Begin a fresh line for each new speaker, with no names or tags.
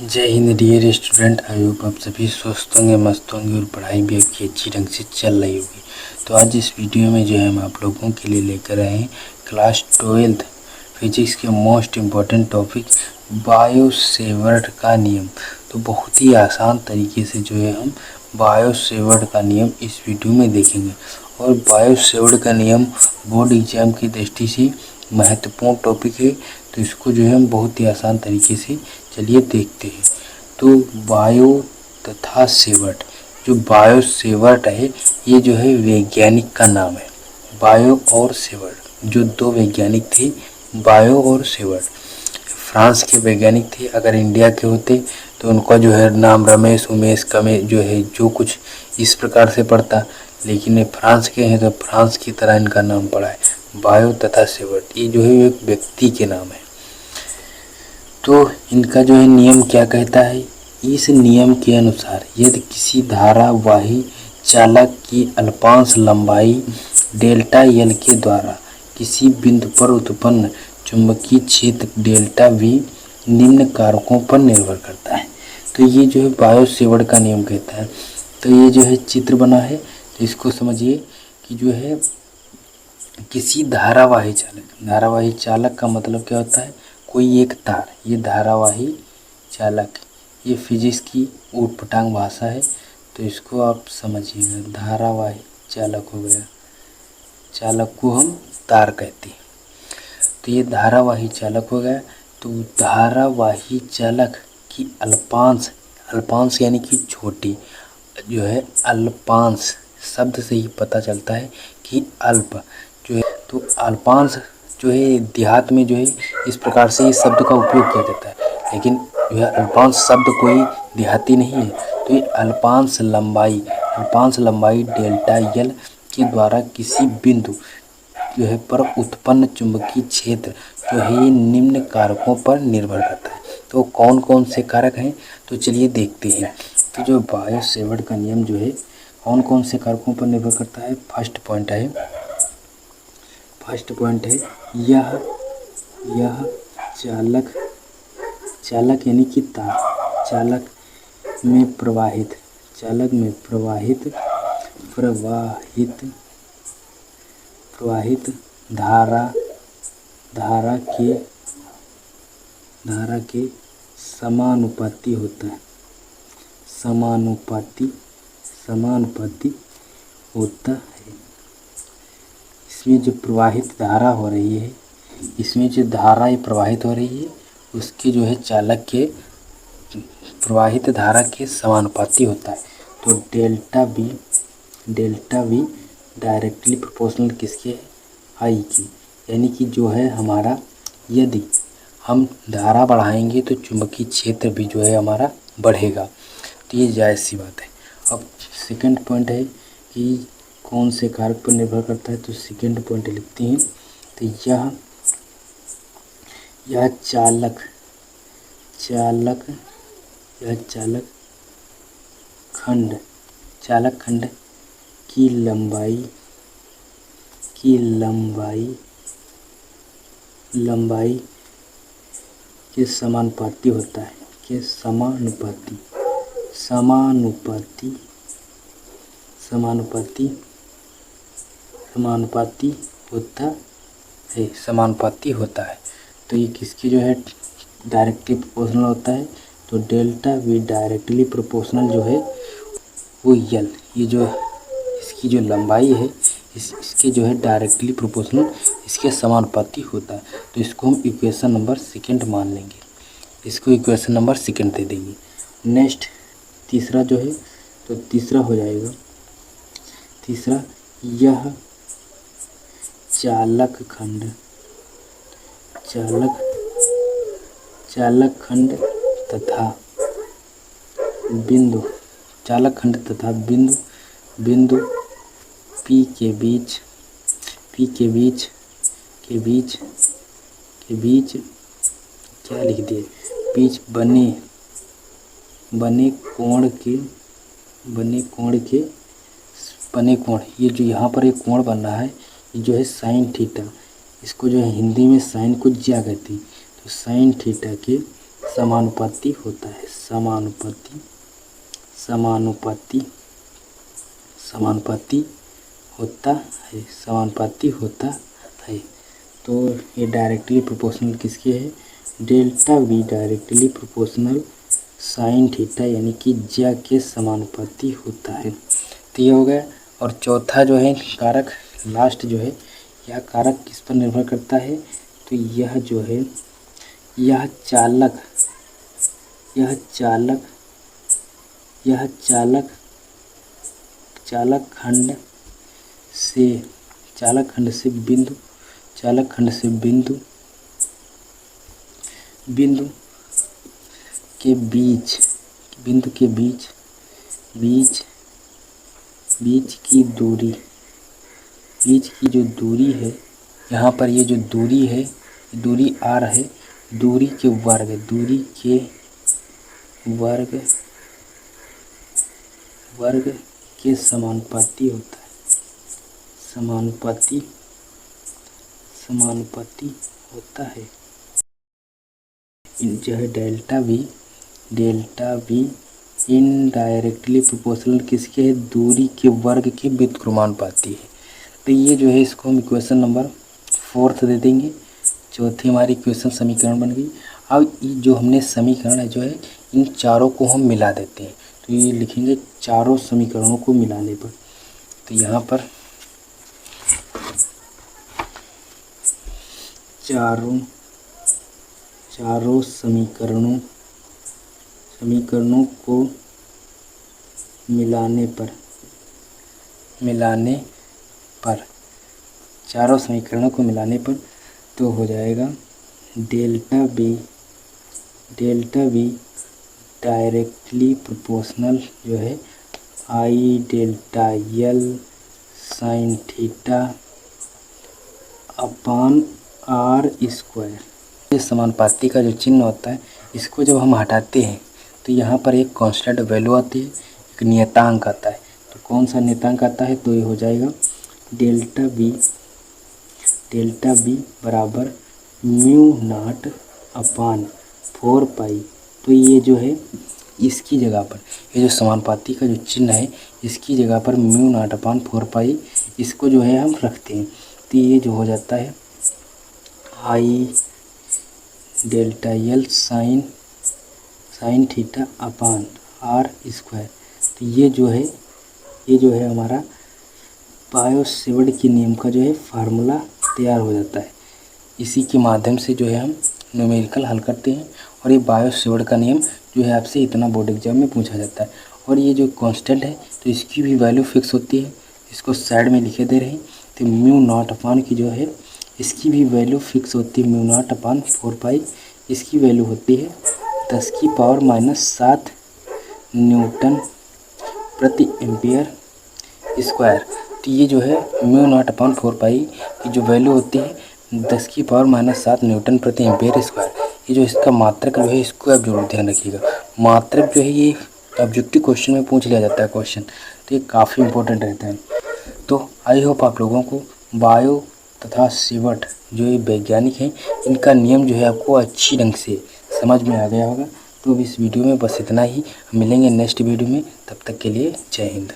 जय Hind dear student. I hope आप सभी स्वस्थ होंगे, मस्त होंगे और पढ़ाई भी आपकी अच्छी ढंग से चल रही होगी। तो आज इस वीडियो में जो है हम आप लोगों के लिए लेकर आए हैं क्लास 12th फिजिक्स के मोस्ट इम्पॉर्टेंट टॉपिक बायो-सेवर्ट का नियम। तो बहुत ही आसान तरीके से जो है हम बायो-सेवर्ट का नियम इस वीडियो में देखेंगे। और बायो-सेवर्ट का नियम बोर्ड एग्जाम की दृष्टि से महत्वपूर्ण टॉपिक है, तो इसको जो है हम बहुत ही आसान तरीके से चलिए देखते हैं। तो बायो तथा सेवर्ट, जो बायो सेवर्ट है ये जो है वैज्ञानिक का नाम है। बायो और सेवर्ट जो दो वैज्ञानिक थे, बायो और सेवर्ट फ्रांस के वैज्ञानिक थे। अगर इंडिया के होते तो उनका जो है नाम रमेश, उमेश, कमे जो है जो कुछ इस प्रकार से पड़ता, लेकिन ये फ्रांस के हैं तो फ्रांस की तरह इनका नाम पड़ा है बायो तथा सेवर्ट। ये जो है एक व्यक्ति के नाम है। तो इनका जो है नियम क्या कहता है, इस नियम के अनुसार यदि किसी धारावाही चालक की अल्पांश लंबाई डेल्टा एल के द्वारा किसी बिंदु पर उत्पन्न चुंबकीय क्षेत्र डेल्टा वी निम्न कारकों पर निर्भर करता है। तो ये जो है बायो सेवर्ट का नियम कहता है। तो ये जो है चित्र बना है, तो इसको समझिए कि जो है किसी धारावाही चालक का मतलब क्या होता है, कोई एक तार। ये धारावाही चालक, ये फिजिक्स की ऊटपटांग भाषा है, तो इसको आप समझिएगा। धारावाही चालक हो गया, चालक को हम तार कहते हैं। तो ये धारावाही चालक हो गया। तो धारावाही चालक की अल्पांश यानी कि छोटी जो है, अल्पांश शब्द से ही पता चलता है कि अल्प जो है। तो अल्पांश जो है देहात में जो है इस प्रकार से इस शब्द का उपयोग किया जाता है, लेकिन यह अल्पांश शब्द कोई देहाती नहीं है। तो ये अल्पांश लंबाई डेल्टा एल के द्वारा किसी बिंदु जो है पर उत्पन्न चुंबकीय क्षेत्र जो है ये निम्न कारकों पर निर्भर करता है। तो कौन कौन से कारक हैं, तो चलिए देखते हैं। तो जो बायो सेवर्ट का नियम जो है कौन कौन से कारकों पर निर्भर करता है। फर्स्ट पॉइंट है यह चालक यानी कि तार, चालक में प्रवाहित धारा के समानुपाती होता है, समानुपाती होता है। इसमें जो प्रवाहित धारा हो रही है, इसमें जो धारा ये प्रवाहित हो रही है उसके जो है चालक के प्रवाहित धारा के समानुपाती होता है। तो डेल्टा वी डायरेक्टली प्रोपोर्शनल किसके है, आई की। यानी कि जो है हमारा, यदि हम धारा बढ़ाएंगे तो चुंबकीय क्षेत्र भी जो है हमारा बढ़ेगा। तो ये जायज़ सी बात है। अब सेकंड पॉइंट है कि कौन से कारक पर निर्भर करता है। तो सेकंड पॉइंट लिखते हैं। तो यह चालक खंड की लंबाई के समानुपाती होता है, के समानुपाती होता है। तो ये किसकी जो है डायरेक्टली प्रोपोर्शनल होता है। तो डेल्टा वी डायरेक्टली प्रोपोर्शनल जो है वो यल, ये जो इसकी जो लंबाई है इसके जो है डायरेक्टली प्रोपोर्शनल इसके समानुपाती होता है। तो इसको हम इक्वेशन नंबर सेकंड मान लेंगे, इसको इक्वेशन नंबर सेकंड दे देंगे। नेक्स्ट तीसरा जो है, तो तीसरा हो जाएगा, तीसरा यह चालक खंड तथा बिंदु P के बीच क्या लिख दिए, बीच बने कोण, ये जो यहाँ पर एक कोण बन रहा है ये जो है साइन थीटा, इसको जो है हिंदी में साइन को ज्या कहती है। तो साइन थीटा के समानुपाती होता है, समानुपाती समानुपाती समानुपाती होता है, समानुपाती होता है। तो ये डायरेक्टली प्रोपोर्शनल किसके है, delta we directly proportional sine theta यानी कि ज्या के समानुपाती होता है। तो ये हो गया। और चौथा जो है कारक, लास्ट जो है, यह कारक किस पर निर्भर करता है, तो यह जो है यह चालक चालक खंड से बिंदु के बीच बीच की जो दूरी है, यहाँ पर ये जो दूरी है, दूरी r है, दूरी के वर्ग के समानुपाती होता है, समानुपाती होता है। जो है डेल्टा वी इनडायरेक्टली प्रोपोर्शनल किसके है, दूरी के वर्ग के व्युत्क्रमानुपाती है। तो ये जो है इसको हम इक्वेशन नंबर 4 दे देंगे। चौथी हमारी इक्वेशन समीकरण बन गई। अब ये जो हमने समीकरण है जो है, इन चारों को हम मिला देते हैं। तो ये लिखेंगे चारों समीकरणों को मिलाने पर, तो यहाँ पर चारों समीकरणों को मिलाने पर चारों समीकरणों को मिलाने पर तो हो जाएगा डेल्टा वी डायरेक्टली प्रोपोर्शनल जो है I delta L sine theta upon R square. ये समानुपाती का जो चिन्ह होता है, इसको जब हम हटाते हैं तो यहाँ पर एक कांस्टेंट वैल्यू आती है, एक नियतांक आता है। तो कौन सा नियतांक आता है, तो ये हो जाएगा डेल्टा वी बराबर म्यू नॉट अपान 4 पाई। तो ये जो है इसकी जगह पर, ये जो समानुपाती का जो चिन्ह है, इसकी जगह पर म्यू नॉट अपान 4 पाई इसको जो है हम रखते हैं। तो ये जो हो जाता है I delta L sine theta upon R square. तो ये जो है हमारा बायो-सेवर्ट के नियम का जो है फार्मूला तैयार हो जाता है। इसी के माध्यम से जो है हम न्यूमेरिकल हल करते हैं। और ये बायो-सेवर्ट का नियम जो है आपसे इतना बोर्ड एग्जाम में पूछा जाता है। और ये जो कांस्टेंट है तो इसकी भी वैल्यू फिक्स होती है, इसको साइड में लिखे दे रहे हैं। तो म्यू नॉट अपान की जो है इसकी भी वैल्यू फिक्स होती है, म्यू नॉट अपान 4 पाई। इसकी वैल्यू होती है 10⁻⁷ न्यूटन प्रति एम्पियर स्क्वायर। तो ये जो है म्यू नॉट अपान 4 पाई की जो वैल्यू होती है 10⁻⁷ न्यूटन प्रति एम्पियर स्क्वायर। ये जो इसका मात्रक जो है, इसको आप जरूर ध्यान रखिएगा। मात्रक जो है ये ऑब्जेक्टिव क्वेश्चन में पूछ लिया जाता है क्वेश्चन, तो ये काफ़ी इंपॉर्टेंट रहता है। तो आई होप आप लोगों को बायो तथा सेवर्ट जो ये वैज्ञानिक हैं, इनका नियम जो है आपको अच्छी ढंग से समझ में आ गया होगा। तो इस वीडियो में बस इतना ही, मिलेंगे नेक्स्ट वीडियो में, तब तक के लिए जय हिंद।